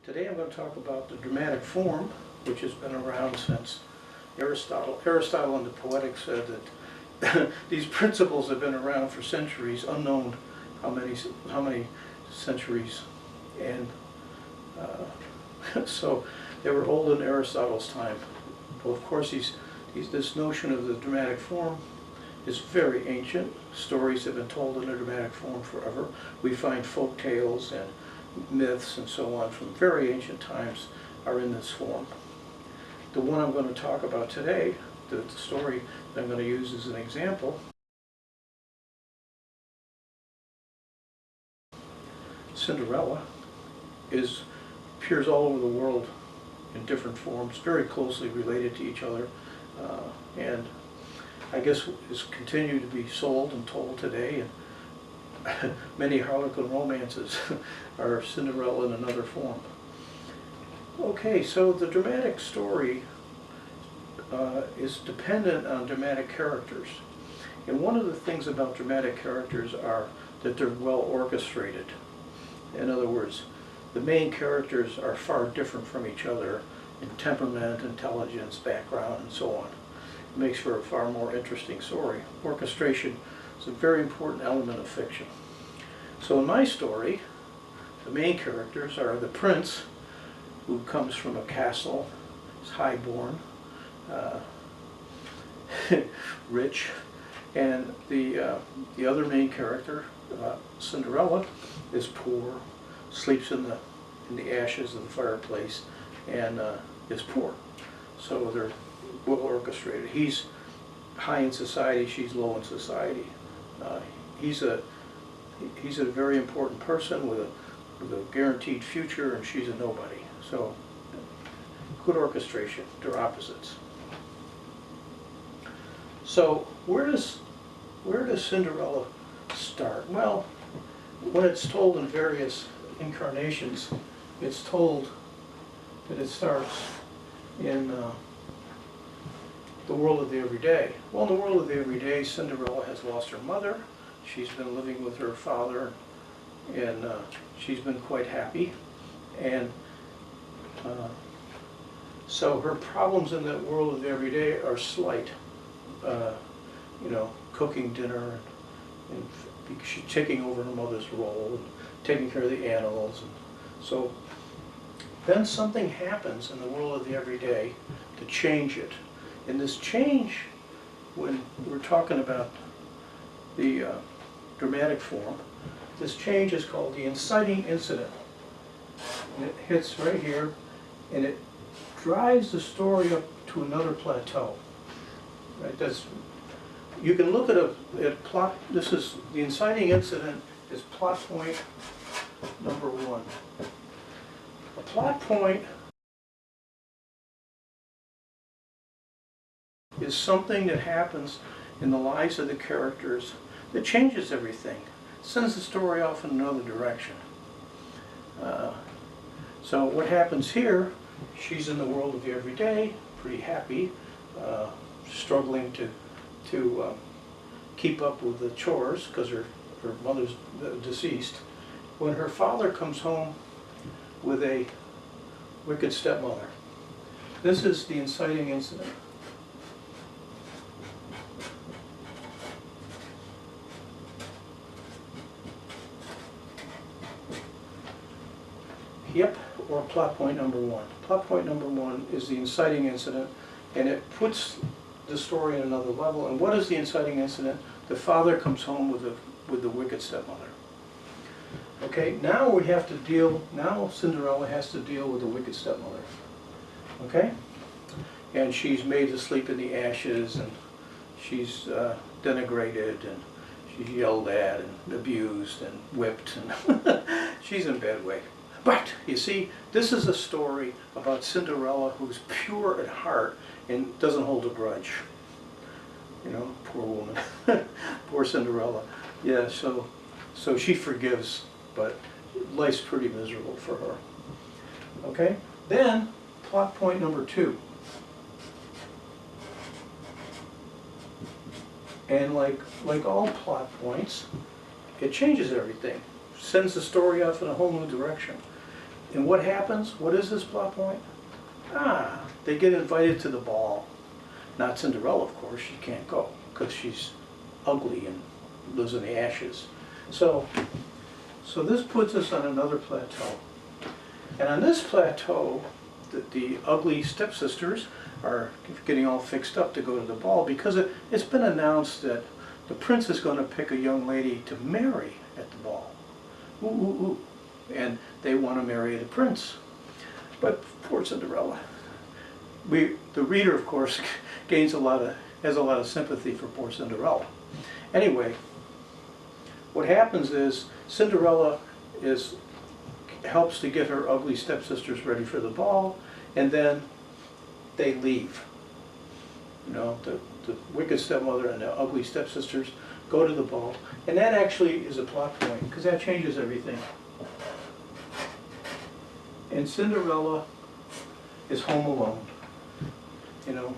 Today I'm going to talk about the dramatic form, which has been around since Aristotle. Aristotle in the Poetics said that these principles have been around for centuries, unknown how many centuries, and so they were old in Aristotle's time. Well, of course, this notion of the dramatic form is very ancient. Stories have been told in a dramatic form forever. We find folk tales and myths and so on from very ancient times are in this form. The one I'm going to talk about today, the story that I'm going to use as an example, Cinderella, appears all over the world in different forms, very closely related to each other, and I guess is continued to be sold and told today. And many Harlequin romances are Cinderella in another form. Okay, so the dramatic story is dependent on dramatic characters. And one of the things about dramatic characters are that they're well orchestrated. In other words, the main characters are far different from each other in temperament, intelligence, background, and so on. It makes for a far more interesting story. Orchestration is a very important element of fiction. So in my story, the main characters are the prince, who comes from a castle, is highborn, rich, and the other main character, Cinderella, is poor, sleeps in the ashes of the fireplace, and is poor. So they're well orchestrated. He's high in society, she's low in society. He's a very important person with a guaranteed future, and she's a nobody. So good orchestration. They're opposites. So where does Cinderella start? Well, when it's told in various incarnations, it's told that it starts in the world of the everyday. Well, in the world of the everyday, Cinderella has lost her mother. She's been living with her father, and she's been quite happy. And so her problems in that world of the everyday are slight. Cooking dinner, and she's taking over her mother's role, and taking care of the animals. And so then something happens in the world of the everyday to change it. And this change, when we're talking about the dramatic form, this change is called the inciting incident. And it hits right here, and it drives the story up to another plateau. Right? You can look at plot. This is the inciting incident. Is plot point number one. A plot point is something that happens in the lives of the characters that changes everything, sends the story off in another direction. So what happens here, she's in the world of the everyday, pretty happy, struggling to keep up with the chores because her mother's deceased. When her father comes home with a wicked stepmother, this is the inciting incident. Yep, or plot point number one. Plot point number one is the inciting incident, and it puts the story in another level. And what is the inciting incident? The father comes home with the wicked stepmother. Okay, now Cinderella has to deal with the wicked stepmother. Okay? And she's made to sleep in the ashes, and she's denigrated, and she's yelled at, and abused, and whipped, and she's in a bad way. But, you see, this is a story about Cinderella who's pure at heart and doesn't hold a grudge. Poor woman. Poor Cinderella. Yeah, so she forgives, but life's pretty miserable for her. Okay? Then, plot point number two. And like all plot points, it changes everything. Sends the story off in a whole new direction. And what happens? What is this plot point? They get invited to the ball. Not Cinderella, of course. She can't go because she's ugly and lives in the ashes. So this puts us on another plateau. And on this plateau, the ugly stepsisters are getting all fixed up to go to the ball because it's been announced that the prince is going to pick a young lady to marry at the ball. Ooh, ooh, ooh. And they want to marry the prince. But poor Cinderella. The reader, of course, has a lot of sympathy for poor Cinderella. Anyway, what happens is Cinderella helps to get her ugly stepsisters ready for the ball, and then they leave. You know, the wicked stepmother and the ugly stepsisters go to the ball, and that actually is a plot point because that changes everything. And Cinderella is home alone. You know,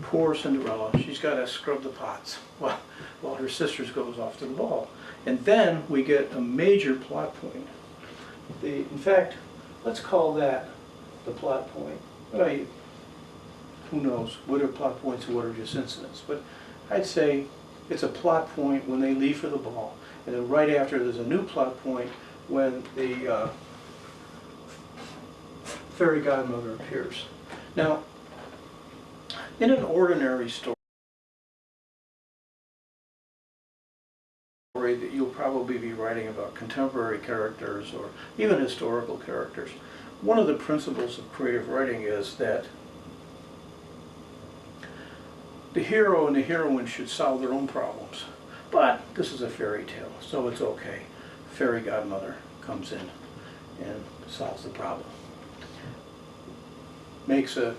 poor Cinderella. She's got to scrub the pots while her sisters goes off to the ball. And then we get a major plot point. In fact, let's call that the plot point. Who knows? What are plot points and what are just incidents? But I'd say it's a plot point when they leave for the ball. And then right after there's a new plot point when the fairy godmother appears. Now, in an ordinary story that you'll probably be writing about contemporary characters or even historical characters, one of the principles of creative writing is that the hero and the heroine should solve their own problems. But this is a fairy tale, so it's okay. Fairy godmother comes in and solves the problem. Makes a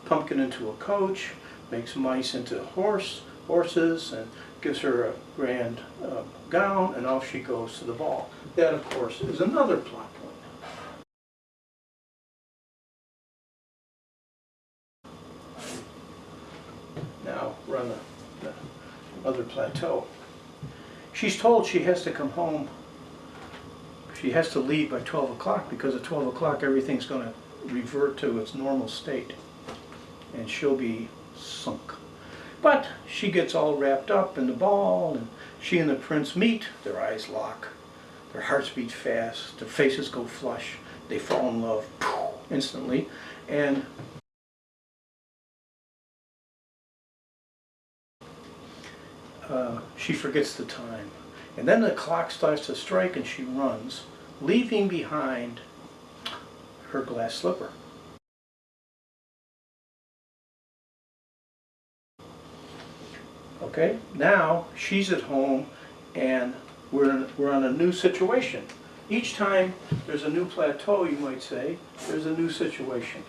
pumpkin into a coach, makes mice into horses, and gives her a grand gown, and off she goes to the ball. That, of course, is another plot point. Now we're on the other plateau. She's told she has to come home. She has to leave by 12 o'clock because at 12 o'clock everything's going to revert to its normal state and she'll be sunk. But she gets all wrapped up in the ball, and she and the prince meet. Their eyes lock, their hearts beat fast, their faces go flush, they fall in love instantly, and she forgets the time. And then the clock starts to strike and she runs, leaving behind her glass slipper. Okay, now she's at home and we're on a new situation. Each time there's a new plateau, you might say, there's a new situation.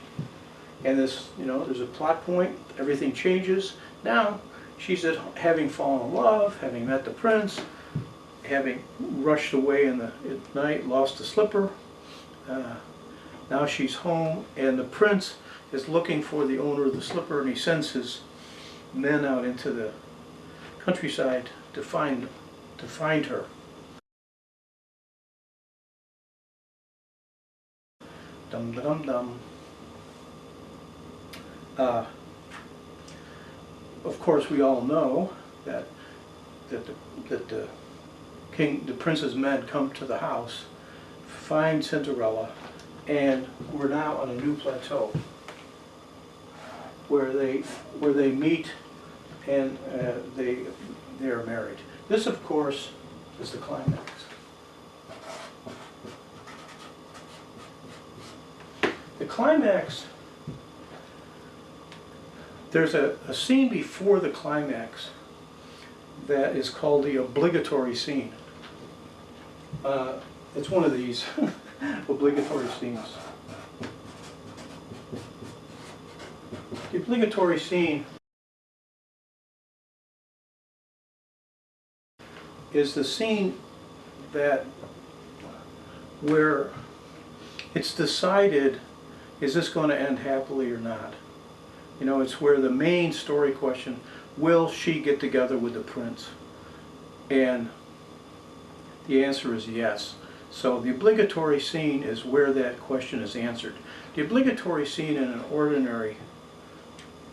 And this, you know, there's a plot point, everything changes. Now she's having fallen in love, having met the prince, having rushed away at night, lost the slipper. Now she's home and the prince is looking for the owner of the slipper, and he sends his men out into the countryside to find her. Dum dum dum. Of course, we all know that the prince's men come to the house, find Cinderella, and we're now on a new plateau where they meet and they are married. This, of course, is the climax. The climax, there's a scene before the climax that is called the obligatory scene. It's one of these obligatory scenes. The obligatory scene is the scene where it's decided, is this going to end happily or not? You know, it's where the main story question, will she get together with the prince? And the answer is yes. So the obligatory scene is where that question is answered. The obligatory scene in an ordinary,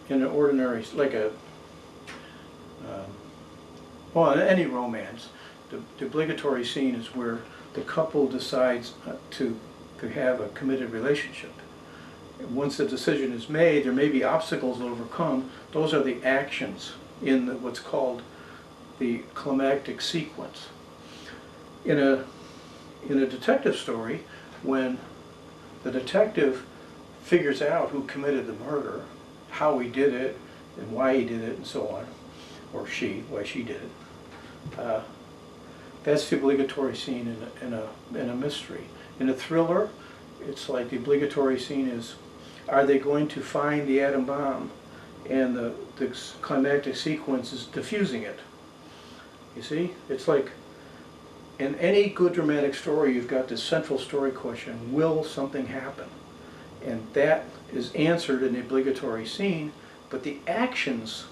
like a, well, in any romance, the obligatory scene is where the couple decides to have a committed relationship. Once the decision is made, there may be obstacles to overcome. Those are the actions in what's called the climactic sequence. In a detective story, when the detective figures out who committed the murder, how he did it, and why he did it, and so on, or why she did it, that's the obligatory scene in a mystery. In a thriller, it's like the obligatory scene is, are they going to find the atom bomb? And the climactic sequence is diffusing it. You see? It's like, in any good dramatic story, you've got this central story question, will something happen? And that is answered in the obligatory scene, but the actions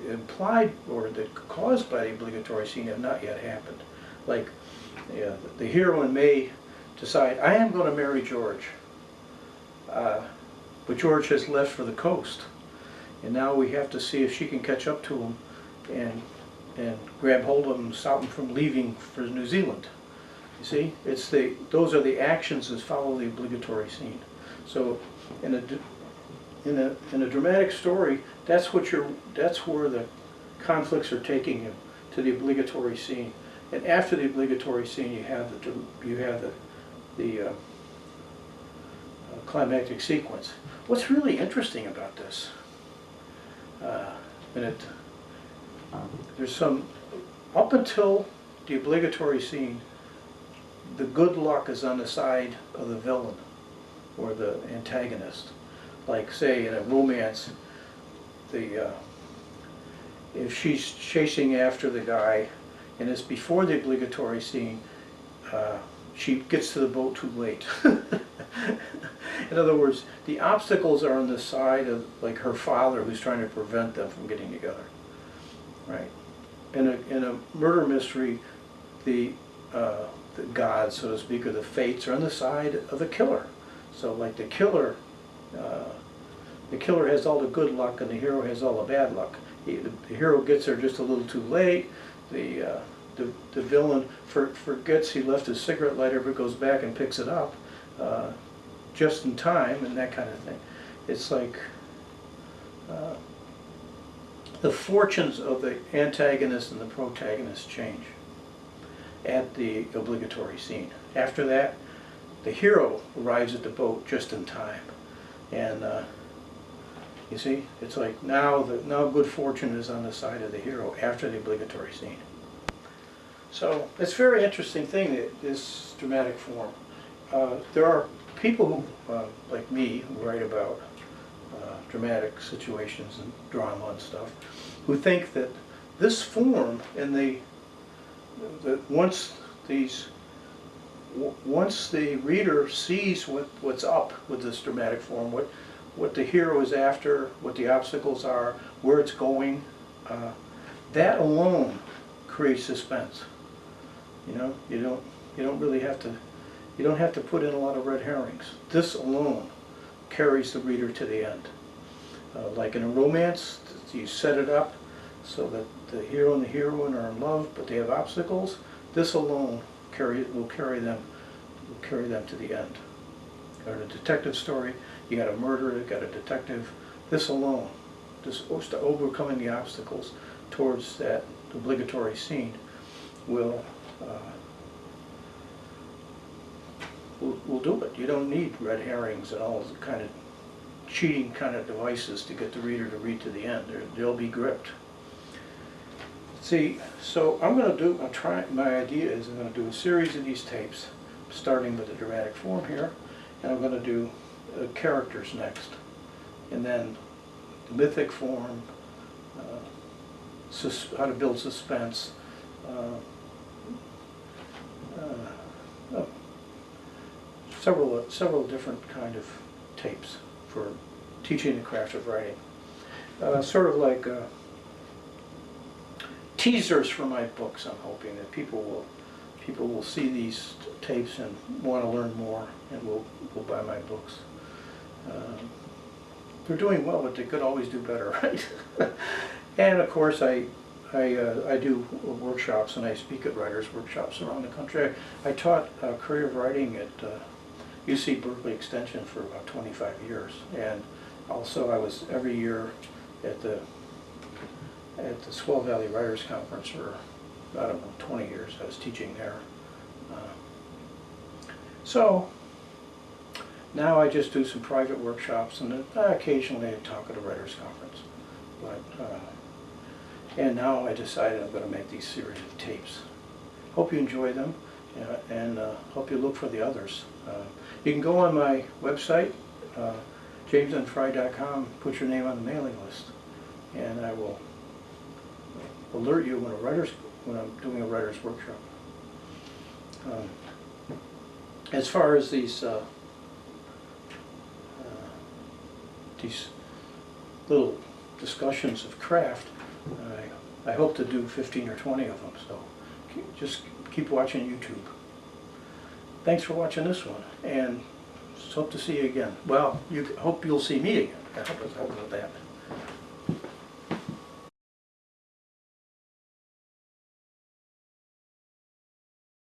implied or that caused by the obligatory scene have not yet happened. Like, the heroine may decide, I am going to marry George, but George has left for the coast, and now we have to see if she can catch up to him and grab hold of him and stop him from leaving for New Zealand. You see, those are the actions that follow the obligatory scene. So in a dramatic story, that's where the conflicts are taking you, to the obligatory scene. And after the obligatory scene, you have the climactic sequence. What's really interesting about this, there's some, up until the obligatory scene, the good luck is on the side of the villain or the antagonist. Like, say, in a romance, if she's chasing after the guy and it's before the obligatory scene, she gets to the boat too late. In other words, the obstacles are on the side of, like, her father, who's trying to prevent them from getting together. Right. In a murder mystery, the gods, so to speak, or the fates, are on the side of the killer. So, like, the killer has all the good luck, and the hero has all the bad luck. The hero gets there just a little too late. The villain forgets he left his cigarette lighter, but goes back and picks it up just in time, and that kind of thing. It's like the fortunes of the antagonist and the protagonist change at the obligatory scene. After that, the hero arrives at the boat just in time, and you see, it's like now good fortune is on the side of the hero after the obligatory scene. So it's a very interesting thing, this dramatic form. There are people who, like me, who write about dramatic situations and drama and stuff, who think that this form, and once the reader sees what's up with this dramatic form, what the hero is after, what the obstacles are, where it's going, that alone creates suspense. You know, you don't really have to, you don't have to put in a lot of red herrings. This alone carries the reader to the end. Like in a romance, you set it up so that the hero and the heroine are in love, but they have obstacles. This alone will carry them to the end. Or in a detective story, you got a murderer, you got a detective. This alone, this overcoming the obstacles towards that obligatory scene, will do it. You don't need red herrings and all the kind of cheating kind of devices to get the reader to read to the end. They'll be gripped. See, so my idea is I'm going to do a series of these tapes, starting with the dramatic form here, and I'm going to do characters next, and then the mythic form, how to build suspense, several different kind of tapes for teaching the craft of writing. Sort of like teasers for my books. I'm hoping that people people will see these tapes and want to learn more, and will buy my books. They're doing well, but they could always do better, right? And of course, I do workshops, and I speak at writers' workshops around the country. I taught creative writing at UC Berkeley Extension for about 25 years, and also I was every year at the Swell Valley Writers Conference for, I don't know, 20 years. I was teaching there. So now I just do some private workshops, and then occasionally I talk at a writers' conference. But and now I decided I'm going to make these series of tapes. Hope you enjoy them, and hope you look for the others. You can go on my website, jamesandfrey.com, put your name on the mailing list, and I will alert you when I'm doing a writer's workshop. As far as these little discussions of craft, I hope to do 15 or 20 of them, so just keep watching YouTube. Thanks for watching this one, and hope to see you again. Well, hope you'll see me again. How about that?